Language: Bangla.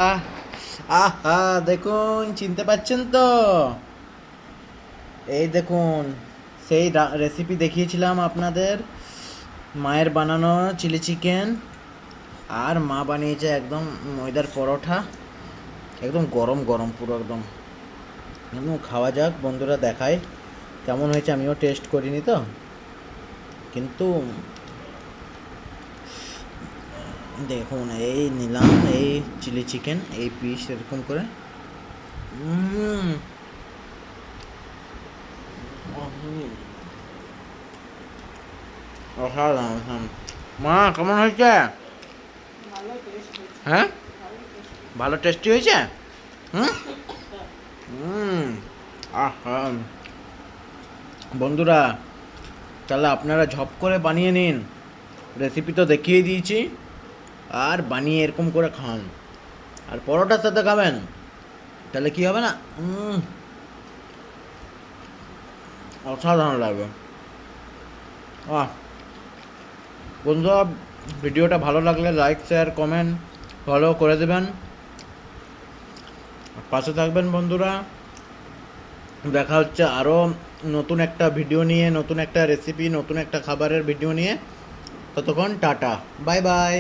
আহ আহা দেখুন, চিনতে পারছেন তো? এই দেখুন, সেই রেসিপি দেখিয়েছিলাম আপনাদের, মায়ের বানানো চিলি চিকেন। আর মা বানিয়েছে একদম ময়দার পরোটা, একদম গরম গরম, পুরো একদম একদম। খাওয়া যাক বন্ধুরা, দেখায় কেমন হয়েছে। আমিও টেস্ট করিনি তো, কিন্তু দেখুন এই নিলাম এই চিলি চিকেন, এই পিস এরকম করে। উম, অসাধারণ। মা কেমন হয়েছে? হ্যাঁ, ভালো টেস্টি হয়েছে। হুম হুম আহা, বন্ধুরা তাহলে আপনারা ঝপ করে বানিয়ে নিন। রেসিপি তো দেখিয়ে দিয়েছি, আর বানিয়ে এরকম করে খান। আর পরোটার সাথে খাবেন, তাহলে কি হবে না, অসাধারণ লাগবে। আহ বন্ধুরা, ভিডিওটা ভালো লাগলে লাইক শেয়ার কমেন্ট ফলো করে দেবেন, পাশে থাকবেন বন্ধুরা। দেখা হচ্ছে আরও নতুন একটা ভিডিও নিয়ে, নতুন একটা রেসিপি, নতুন একটা খাবারের ভিডিও নিয়ে। ততক্ষণ টাটা, বাই বাই।